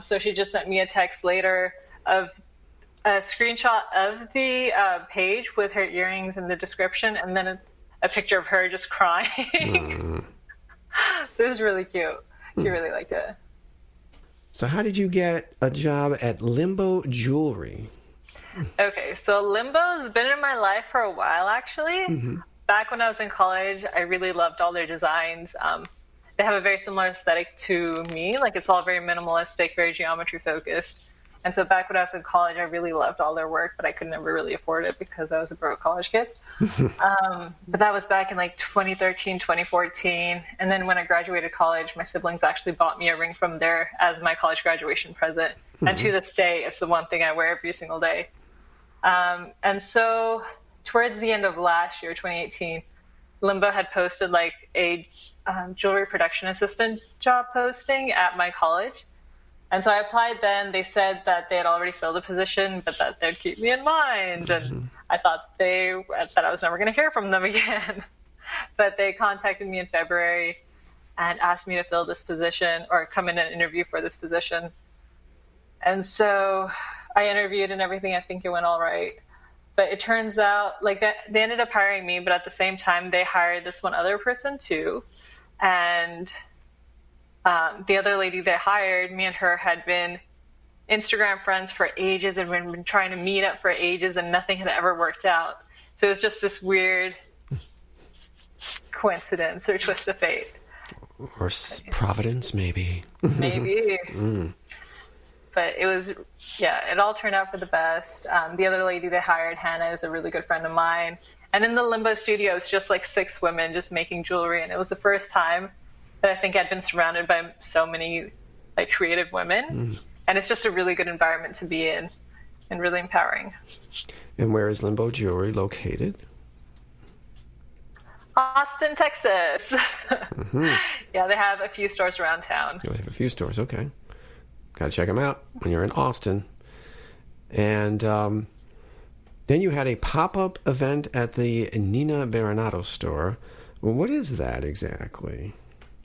So she just sent me a text later of a screenshot of the page with her earrings and the description, and then a picture of her just crying. So it was really cute. She really liked it. So how did you get a job at Limbo Jewelry? Okay, so Limbo has been in my life for a while, actually. Mm-hmm. Back when I was in college, I really loved all their designs. They have a very similar aesthetic to me. Like, it's all very minimalistic, very geometry focused. And so back when I was in college, I really loved all their work, but I could never really afford it because I was a broke college kid. But that was back in like 2013, 2014. And then when I graduated college, my siblings actually bought me a ring from there as my college graduation present. Mm-hmm. And to this day, it's the one thing I wear every single day. And so towards the end of last year, 2018, Limbo had posted like a jewelry production assistant job posting at my college. And so I applied then. They said that they had already filled a position, but that they'd keep me in mind. And I thought that I was never going to hear from them again. But they contacted me in February and asked me to fill this position or come in and interview for this position. And so I interviewed and everything. I think it went all right. But it turns out like that they ended up hiring me, but at the same time, they hired this one other person too. And the other lady they hired, me and her had been Instagram friends for ages and we'd been trying to meet up for ages and nothing had ever worked out. So it was just this weird coincidence or twist of fate. Or providence, maybe. Maybe. But it was, it all turned out for the best. The other lady they hired, Hannah, is a really good friend of mine. And in the Limbo studio, it's just like 6 women just making jewelry. And it was the first time that I think I'd been surrounded by so many like creative women. And it's just a really good environment to be in and really empowering. And where is Limbo Jewelry located? Austin, Texas. Yeah, they have a few stores around town. They have a few stores, okay. Got to check them out when you're in Austin. And then you had a pop-up event at the Nina Baranato store. Well, what is that exactly?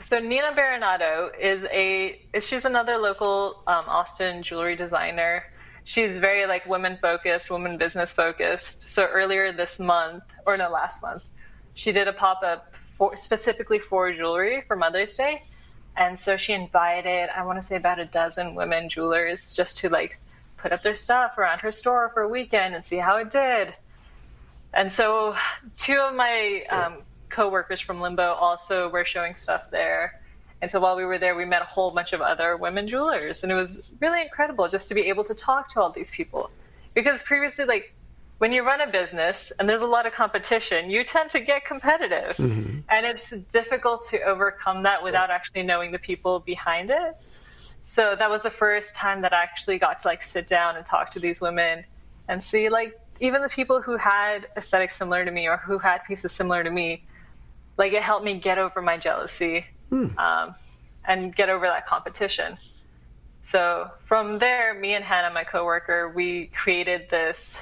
So Nina Baranato she's another local Austin jewelry designer. She's very like women-focused, women business-focused. So earlier this month, or no, last month, she did a pop-up specifically for jewelry for Mother's Day. And so she invited, I want to say about a dozen women jewelers just to like put up their stuff around her store for a weekend and see how it did. And so 2 of my co-workers from Limbo also were showing stuff there. And so while we were there, we met a whole bunch of other women jewelers. And it was really incredible just to be able to talk to all these people. Because previously, like, when you run a business and there's a lot of competition, you tend to get competitive. And it's difficult to overcome that without actually knowing the people behind it. So that was the first time that I actually got to like sit down and talk to these women and see like even the people who had aesthetics similar to me or who had pieces similar to me, like it helped me get over my jealousy and get over that competition. So from there, me and Hannah, my coworker, we created this.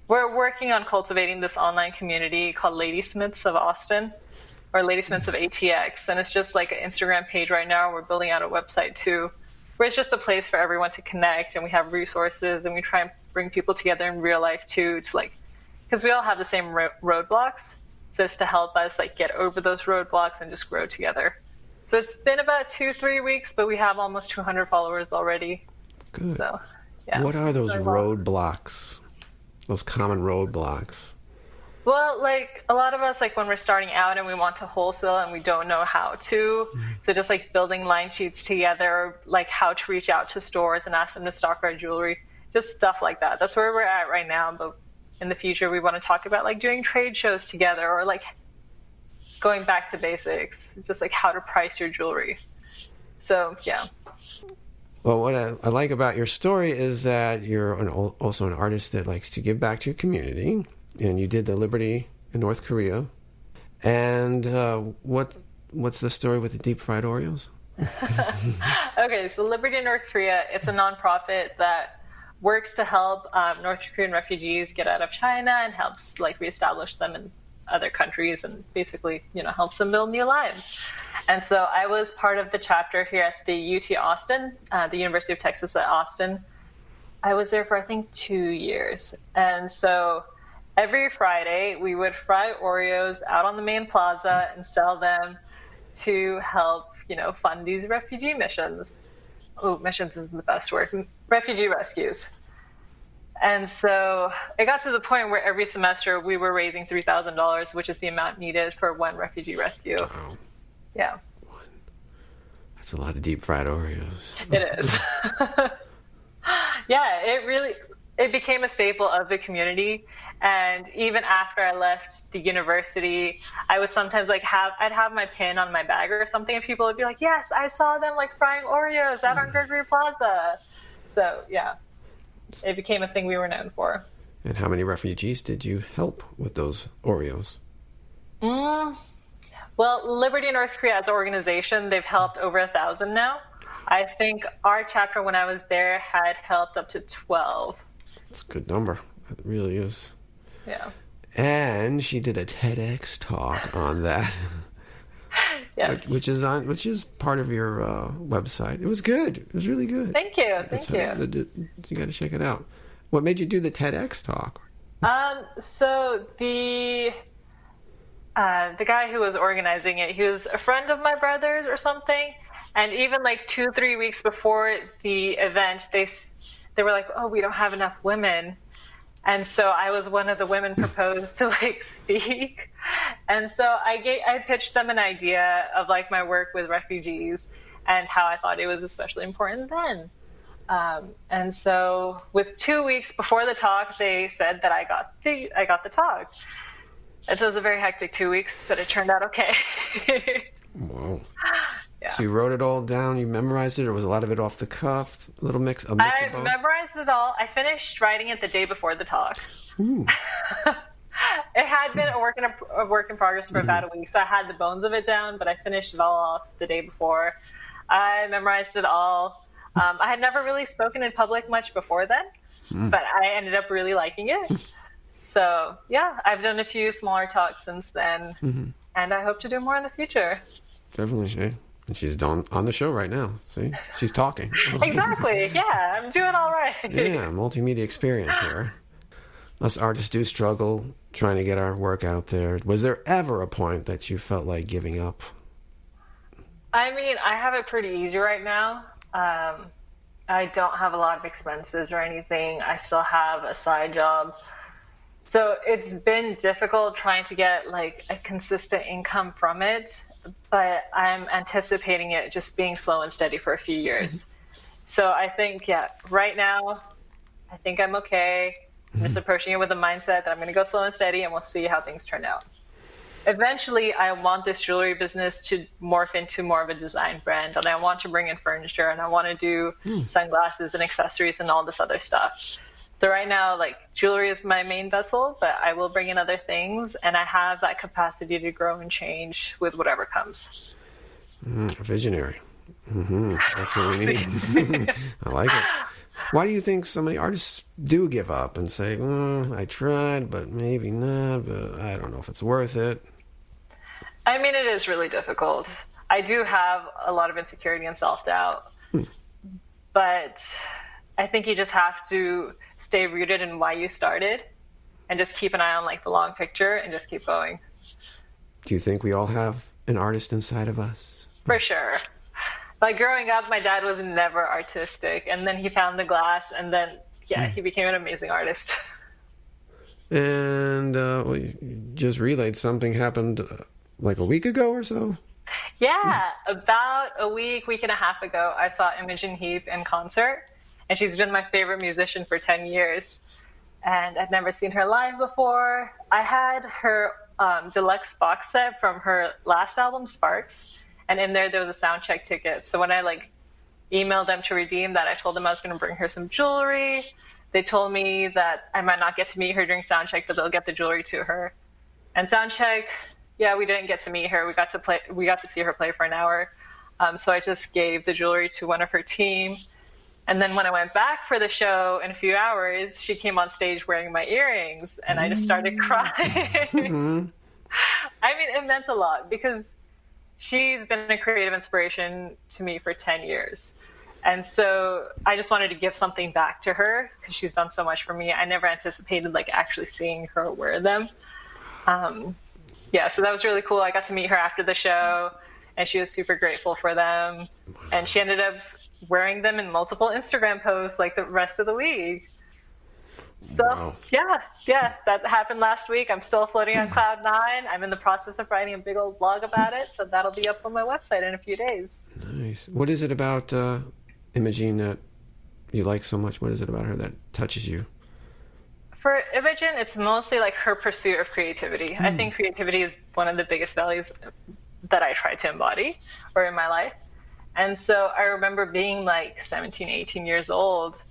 We're working on cultivating this online community called Ladysmiths of Austin, or Ladysmiths of ATX. And it's just like an Instagram page right now. We're building out a website too, where it's just a place for everyone to connect. And we have resources and we try and bring people together in real life too, to like, because we all have the same roadblocks. So it's to help us like get over those roadblocks and just grow together. So it's been about 2-3 weeks, but we have almost 200 followers already. Good. So, yeah. What are those roadblocks? Those common roadblocks? Well, like a lot of us, like when we're starting out and we want to wholesale and we don't know how to, so just like building line sheets together, or like how to reach out to stores and ask them to stock our jewelry, just stuff like that. That's where we're at right now. But in the future, we want to talk about like doing trade shows together or like going back to basics, just like how to price your jewelry. So, yeah. Well, what I like about your story is that you're also an artist that likes to give back to your community, and you did the Liberty in North Korea. And what's the story with the deep fried Oreos? Okay, so Liberty in North Korea, it's a nonprofit that works to help North Korean refugees get out of China and helps like reestablish them in other countries and basically, helps them build new lives. And so I was part of the chapter here at the UT Austin, the University of Texas at Austin. I was there for, I think, 2 years. And so every Friday we would fry Oreos out on the main plaza and sell them to help, fund these refugee missions. Oh, missions is the best word. Refugee rescues. And so it got to the point where every semester we were raising $3,000, which is the amount needed for one refugee rescue. Wow. Yeah. That's a lot of deep fried Oreos. It is. Yeah, it became a staple of the community. And even after I left the university, I would sometimes I'd have my pin on my bag or something, and people would be like, yes, I saw them frying Oreos out on Gregory Plaza. So yeah, it became a thing we were known for. And how many refugees did you help with those Oreos? Well, Liberty North Korea as an organization, they've helped over 1,000 now. I think our chapter when I was there had helped up to 12. That's a good number. It really is. Yeah. And she did a TEDx talk on that. Yes. Which is part of your website. It was good. It was really good. Thank you. Thank you. You got to check it out. What made you do the TEDx talk? So the guy who was organizing it, he was a friend of my brother's or something. And even 2-3 weeks before the event, they were like, oh, we don't have enough women. And so I was one of the women proposed to speak. And so I pitched them an idea of my work with refugees and how I thought it was especially important then. And so with 2 weeks before the talk, they said that I got the talk. It was a very hectic 2 weeks, but it turned out okay. Wow. Yeah. So you wrote it all down, you memorized it, or was a lot of it off the cuff? A mix of both? I memorized it all. I finished writing it the day before the talk. Ooh. It had been a work in progress for about a week, so I had the bones of it down, but I finished it all off the day before. I memorized it all. I had never really spoken in public much before then, but I ended up really liking it. So, yeah, I've done a few smaller talks since then, and I hope to do more in the future. Definitely, yeah. And she's on the show right now. See? She's talking. Exactly. Yeah, I'm doing all right. Yeah, multimedia experience here. Us artists do struggle trying to get our work out there. Was there ever a point that you felt like giving up? I mean, I have it pretty easy right now. I don't have a lot of expenses or anything. I still have a side job. So it's been difficult trying to get a consistent income from it, but I'm anticipating it just being slow and steady for a few years. So I think, right now, I think I'm okay. I'm just approaching it with a mindset that I'm going to go slow and steady, and we'll see how things turn out. Eventually, I want this jewelry business to morph into more of a design brand, and I want to bring in furniture, and I want to do sunglasses and accessories and all this other stuff. So right now, jewelry is my main vessel, but I will bring in other things, and I have that capacity to grow and change with whatever comes. Visionary. That's what we need. I like it. Why do you think so many artists do give up and say, I tried, but maybe not, but I don't know if it's worth it? I mean, it is really difficult. I do have a lot of insecurity and self-doubt, but I think you just have to stay rooted in why you started and just keep an eye on the long picture and just keep going. Do you think we all have an artist inside of us? For sure. Growing up, my dad was never artistic, and then he found the glass, and then he became an amazing artist. And you just relayed something happened a week ago or so? Yeah, about a week and a half ago, I saw Imogen Heap in concert. And she's been my favorite musician for 10 years. And I'd never seen her live before. I had her deluxe box set from her last album, Sparks. And in there was a sound check ticket. So when I emailed them to redeem that, I told them I was going to bring her some jewelry. They told me that I might not get to meet her during sound check, but they'll get the jewelry to her. And sound check, we didn't get to meet her. We got to see her play for an hour. So I just gave the jewelry to one of her team. And then when I went back for the show in a few hours, she came on stage wearing my earrings, and I just started crying. I mean, it meant a lot because she's been a creative inspiration to me for 10 years. And so I just wanted to give something back to her because she's done so much for me. I never anticipated like actually seeing her wear them. Yeah, so that was really cool. I got to meet her after the show and she was super grateful for them. And she ended up wearing them in multiple Instagram posts like the rest of the week. So, wow. yeah, that happened last week. I'm still floating on cloud 9. I'm in the process of writing a big old blog about it. So that'll be up on my website in a few days. Nice. What is it about Imogen that you like so much? What is it about her that touches you? For Imogen, it's mostly like her pursuit of creativity. I think creativity is one of the biggest values that I try to embody or in my life. And so I remember being like 17, 18 years old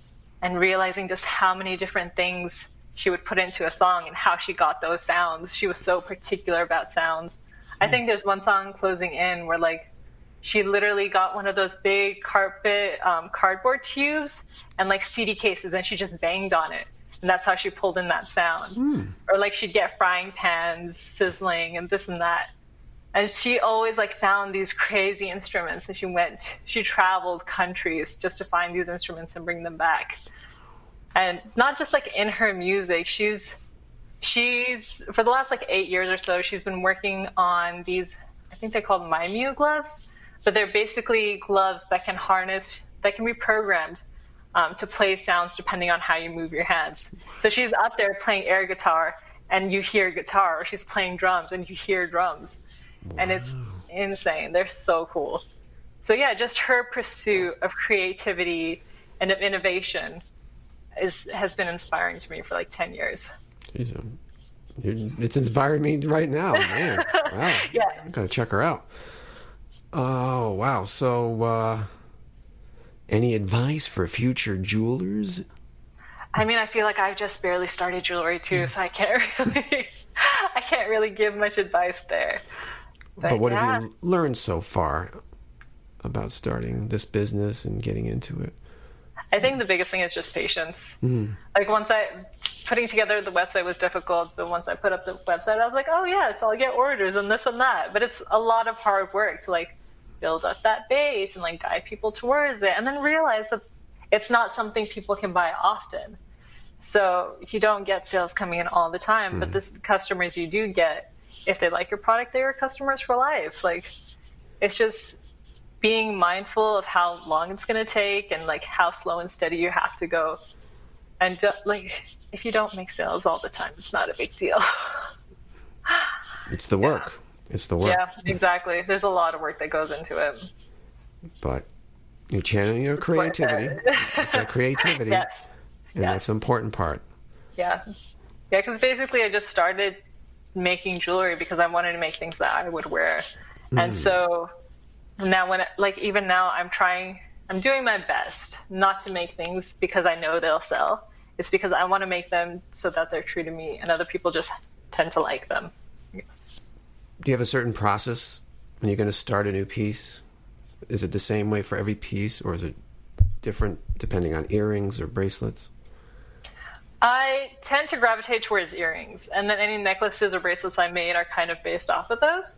and realizing just how many different things she would put into a song and how she got those sounds. She was so particular about sounds. I think there's one song, Closing In, where like she literally got one of those big cardboard tubes and like CD cases and she just banged on it. And that's how she pulled in that sound. Or like she'd get frying pans sizzling and this and that. And she always like found these crazy instruments and she traveled countries just to find these instruments and bring them back. And not just like in her music, she's for the last like 8 years or so, she's been working on these, I think they're called Mimeo gloves, but they're basically gloves that can be programmed to play sounds depending on how you move your hands. So she's up there playing air guitar and you hear guitar, or she's playing drums and you hear drums. Wow. And it's insane. They're so cool. So yeah, just her pursuit of creativity and of innovation has been inspiring to me for like 10 years. Jeez, it's inspiring me right now, man. Wow. Yeah. I gotta check her out. Oh, wow. So, any advice for future jewelers? I mean, I feel like I've just barely started jewelry too, so I can't really give much advice there. But what have you learned so far about starting this business and getting into it? I think the biggest thing is just patience. Like putting together the website was difficult, but once I put up the website, I was like, oh yeah, so I'll get orders and this and that. But it's a lot of hard work to like build up that base and like guide people towards it, and then realize that it's not something people can buy often. So you don't get sales coming in all the time, but the customers you do get, if they like your product, they are customers for life. Like, it's just being mindful of how long it's going to take and like how slow and steady you have to go. And like, if you don't make sales all the time, it's not a big deal. It's the work. Yeah. It's the work. Yeah, exactly. There's a lot of work that goes into it. But you're channeling your creativity. It's that creativity. Yes. And that's an important part. Yeah. Yeah, because basically I just started making jewelry because I wanted to make things that I would wear. And so now even now I'm doing my best not to make things because I know they'll sell. It's because I want to make them so that they're true to me and other people just tend to like them. Do you have a certain process when you're going to start a new piece? Is it the same way for every piece, or is it different depending on earrings or bracelets? I tend to gravitate towards earrings, and then any necklaces or bracelets I made are kind of based off of those.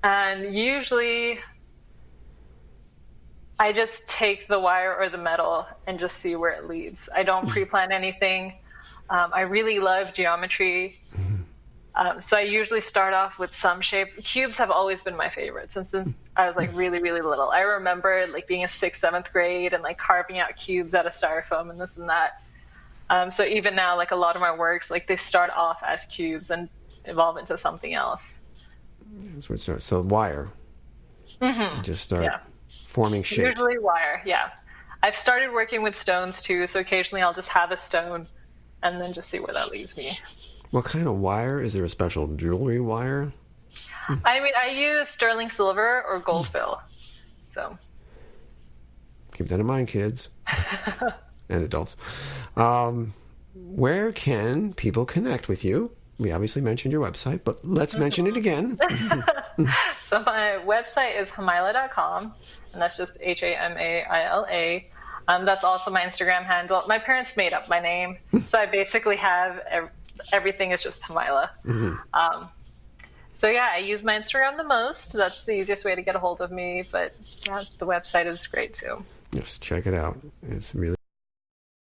And usually I just take the wire or the metal and just see where it leads. I don't pre-plan anything. I really love geometry. So I usually start off with some shape. Cubes have always been my favorite since I was like really, really little. I remember like being in 6th, 7th grade and like carving out cubes out of styrofoam and this and that. So even now, like a lot of my works, like they start off as cubes and evolve into something else. That's where it starts. So wire. You just start forming shapes. Usually wire, yeah. I've started working with stones too, so occasionally I'll just have a stone and then just see where that leads me. What kind of wire? Is there a special jewelry wire? I mean, I use sterling silver or gold fill. So keep that in mind, kids and adults. Where can people connect with you? We obviously mentioned your website, but let's mention it again. So my website is hamaila.com, and that's just Hamaila. That's also my Instagram handle. My parents made up my name, so I basically have everything is just Hamaila. So yeah, I use my Instagram the most. That's the easiest way to get a hold of me. But yeah, the website is great too. Just check it out. It's really